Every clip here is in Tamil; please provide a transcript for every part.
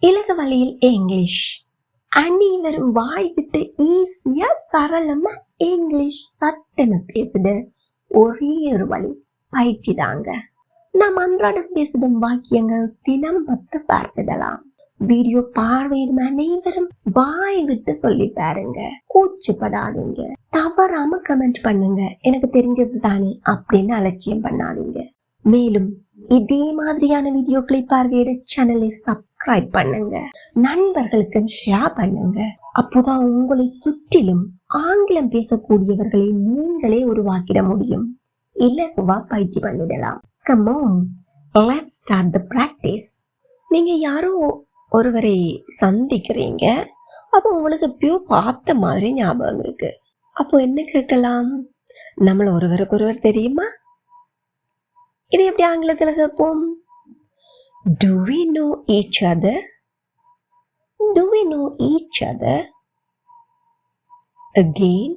இலகு வழியில் இங்கிலீஷ். அனைவரும் வாய் விட்டு ஈஸியா சரளமா இங்கிலீஷ் சட்டென பேசுட ஒரே ஒரு வழி பயிற்சி தாங்க. நாம் அன்றாடம் பேசிடும் வாக்கியங்கள் தினம் 10 பார்த்துடலாம். வீடியோ பார்வையிடும் அனைவரும் வாய் விட்டு சொல்லி பாருங்க. கூச்சப்படாதீங்க. தவறாம கமெண்ட் பண்ணுங்க. எனக்கு தெரிஞ்சது தானே அப்படின்னு அலட்சியம் பண்ணாதீங்க. மேலும் இதே மாதிரியான வீடியோக்களை பார்வையிட சேனலை சப்ஸ்கிரைப் பண்ணுங்க. நண்பர்களுக்கு ஷேர் பண்ணுங்க. அப்போதான் உங்களை சுற்றிலும் ஆங்கிலம் பேசக்கூடியவர்களை நீங்களே உருவாக்கிட முடியும். இலகுவா பயிற்சி பண்ணிடலாம். Come on, let's start the practice. நீங்க யாரோ ஒருவரை சந்திக்கிறீங்க. அப்போ உங்களுக்கு எப்பயோ பார்த்த மாதிரி ஞாபகம் இருக்கு. அப்போ என்ன கேட்கலாம்? நம்மள ஒருவருக்கு ஒருவர் தெரியுமா? இது எப்படி ஆங்கிலத்துல கேட்போம்? Do we know each other? Do we know each other? Again,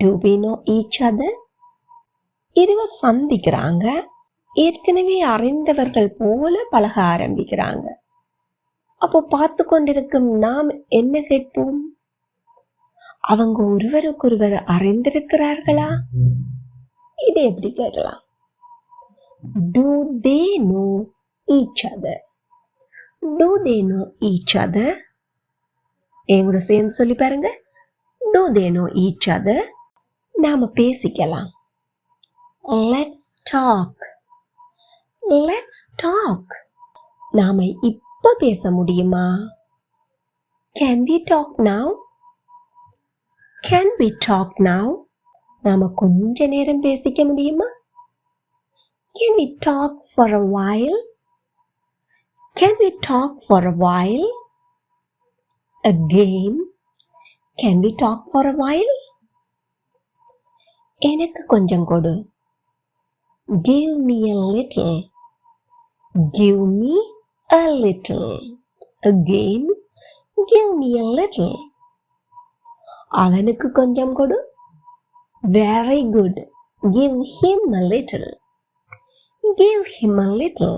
do we know each other? இருவர் சந்திக்கிறாங்க. ஏற்கனவே அறிந்தவர்கள் போல பழக ஆரம்பிக்கிறாங்க. அப்போ பார்த்து கொண்டிருக்கும் நாம் என்ன கேட்போம்? அவங்க ஒருவருக்கொருவர் அறிந்திருக்கிறார்களா? இது எப்படி கேட்கலாம்? Do they know each other? Do they know each other? எங்கூட சேர்ந்து சொல்லி பாருங்க. Do they know each other? நாம பேசிக்கலாம். Let's talk. Let's talk. நாம இப்ப பேச முடியுமா? Can we talk now? Can we talk now? நாம கொஞ்ச நேரம் பேசிக்க முடியுமா? Can we talk for a while? Can we talk for a while? Again, can we talk for a while? எனக்கு கொஞ்சம் கொடு. Give me a little. Give me a little. Again, give me a little. அவனுக்கு கொஞ்சம் கொடு. Very good. Give him a little. Give him a little.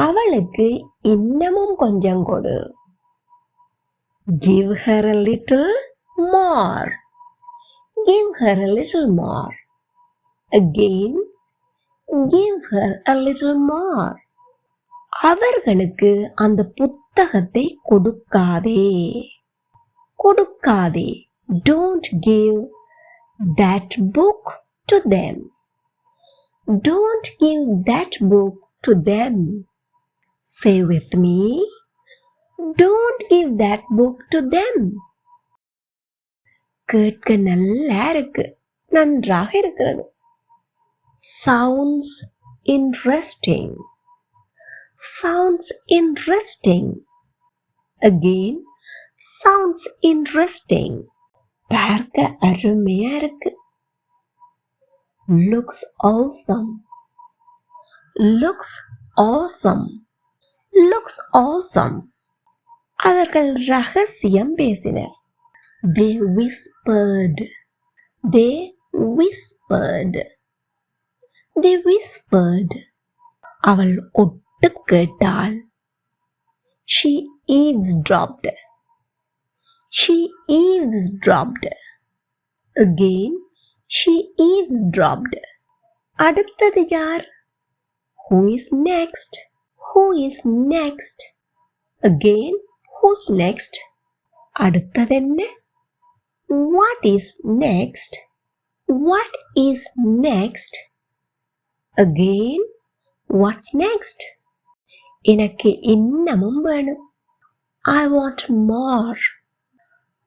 அவளுக்கு இன்னமும் கொஞ்சம் கொடு. Give her a little more. Give her a little more. Again, give her a little more. அவர்களுக்கு அந்த புத்தகத்தை கொடுக்காதே. கொடுக்காதே. Don't give that book to them. Don't give that book to them. Say with me. Don't give that book to them. கேட்க நல்லா இருக்கு. நன்றாக இருக்கிறது. Sounds interesting. Sounds interesting. Again, sounds interesting. பார்க்க அருமையா இருக்கு. Looks awesome. Looks awesome. Looks awesome. அவர்கள் ரகசியம் பேசினர். They whispered. They whispered. They whispered. அவள் ஒட்டு கேட்டாள். She eavesdropped. She eavesdropped. Again, she eavesdropped. அடுத்தது யார்? Who is next? Who is next? Again, who's next? அடுத்தது என்ன? What is next? What is next? Again, what's next? எனக்கு இன்னமும் வேணும். I want more.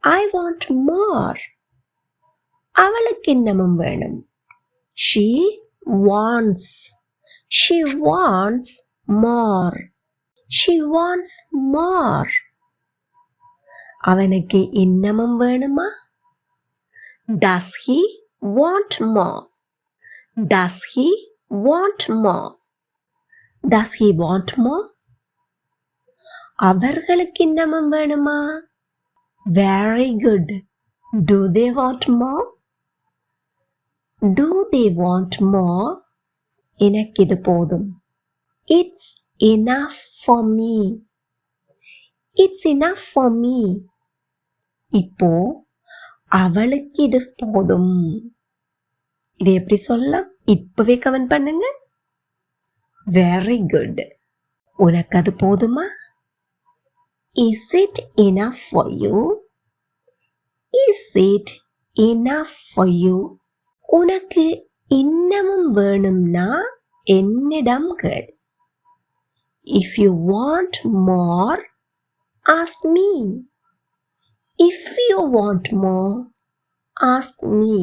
I want more. அவளுக்கு இன்னமும் வேணும். She wants. She wants more. She wants more. அவனுக்கு இன்னமும் வேணுமா? Does he want more? Does he want more? Does he want more? அவர்களுக்கு இன்னமும் வேணுமா? Very good. Do they want more? Do they want more? எனக்கு இது போதும். It's enough for me. It's enough for me. இப்போ அவளுக்கு இது போதும். இது எப்படி சொல்லலாம்? இப்பவே கமெண்ட் பண்ணுங்க. Very good. உனக்கு அது போதுமா? Is it enough for you? Is it enough for you? உனக்கு இன்னமும் வேணும்னா என்னிடம் கேள். If you want more, ask me. If you want more, ask me.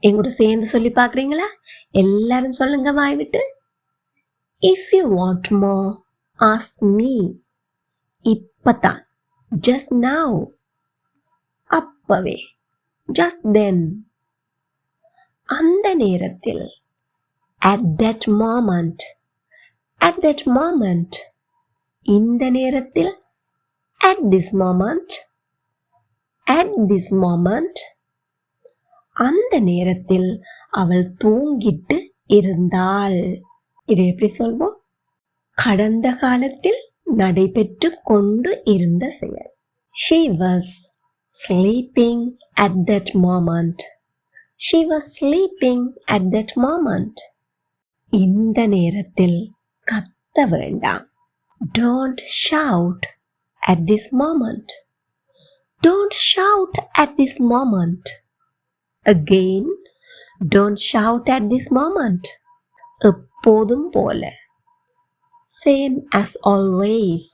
எங்கூட சேர்ந்து சொல்லி பார்க்குறீங்களா? எல்லாரும் சொல்லுங்க வாய் விட்டு. If you want more, ask me. இப்பதான், just now, அப்பவே, just then, அந்த நேரத்தில், at that moment, at that moment, இந்த நேரத்தில், at this moment, at this moment, அந்த நேரத்தில் அவள் தூங்கிட்டு இருந்தாள். இதை எப்படி சொல்வோம்? கடந்த காலத்தில் நடைபெற்று கொண்டு இருந்த செயல். She was sleeping at that moment. She was sleeping at that moment. இந்த நேரத்தில் கத்த வேண்டாம். Don't shout at this moment. Don't shout at this moment. Again, don't shout at this moment. எப்போதும் போல. Same as always.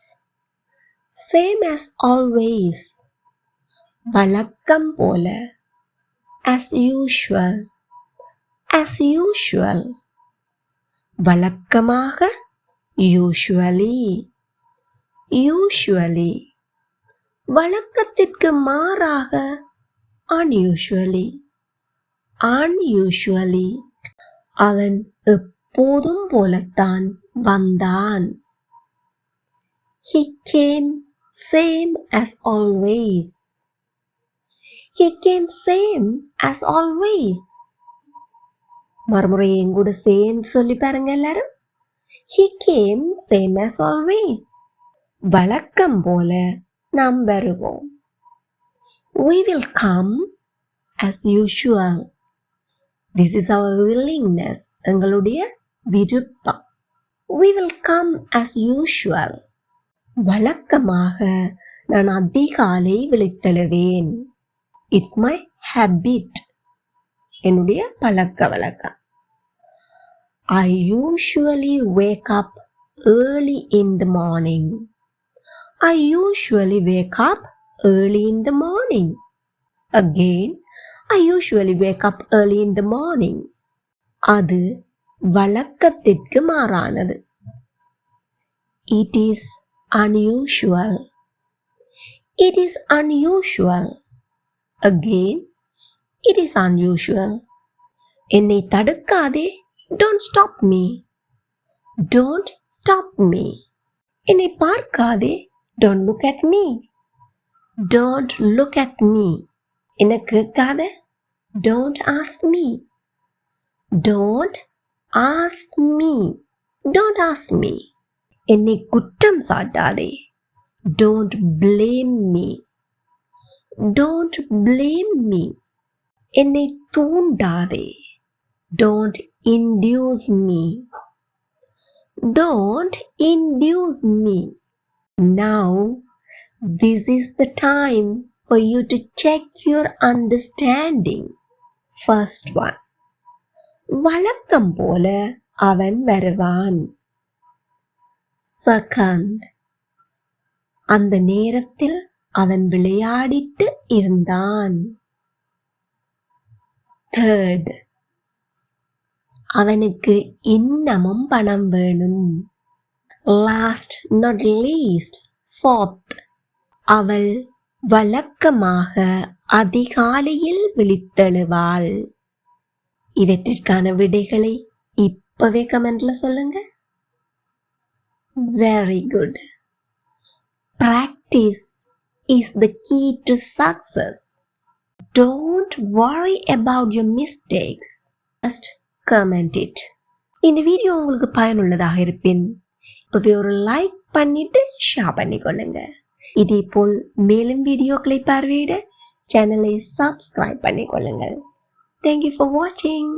Same as always. வழக்கம் போல. As usual. As usual. வழக்கமாக. Usually. Usually. வழக்கத்திற்கு மாறாக. Unusually. Unusually. அவன் எப்போதும் போலத்தான் வந்தான். He came same as always. He came same as always. மறுமுறை எங்கூட சேர்ந்து சொல்லி பாருங்க எல்லாரும். He came same as always. வழக்கம் போல நாம் வருவோம். We will come as usual. This is our willingness. எங்களுடைய விருப்பம். We will come as usual. வழக்கமாக நான் அதிகாலை விழித்தெழுவேன். It's my habit. என்னுடைய பழக்க வழக்கம். I usually wake up early in the morning. I usually wake up early in the morning. Again, I usually wake up early in the morning. அது வழக்கத்திற்கு மாறானது. It is unusual. It is unusual. Again, it is unusual. என்னை தடுக்காதே. Don't stop me. Don't stop me. என்னை பார்க்காதே. Don't look at me. Don't look at me. என்னை கேட்காத. Don't ask me. Don't ask me. Don't ask me. என்னை குற்றம் சாட்டாதே. Don't blame me. Don't blame me. என்னை தூண்டாதே. Don't induce me. Don't induce me. Now, this is the time for you to check your understanding. First one. வழக்கம் போல அவன் வருவான். Second. அந்த நேரத்தில் அவன் விளையாடிட்டு இருந்தான். Third. அவனுக்கு இன்னமும் பணம் வேணும். Last not least. Fourth. அவள் வழக்கமாக அதிகாலையில் விழித்தெழுவாள். இவற்றிற்கான விடைகளை இப்பவே கமெண்ட்ல சொல்லுங்க. Very good. Practice is the key to success. Don't worry about your mistakes. Just comment it. இந்த வீடியோ உங்களுக்கு பயனுள்ளதாக இருப்பின் இப்பவே ஒரு லைக் பண்ணிட்டு ஷேர் பண்ணிக்கொள்ளுங்க. இதே போல் மேலும் வீடியோக்களை பார்வையிட சேனலை subscribe பண்ணிக்கொள்ளுங்கள். Thank you for watching.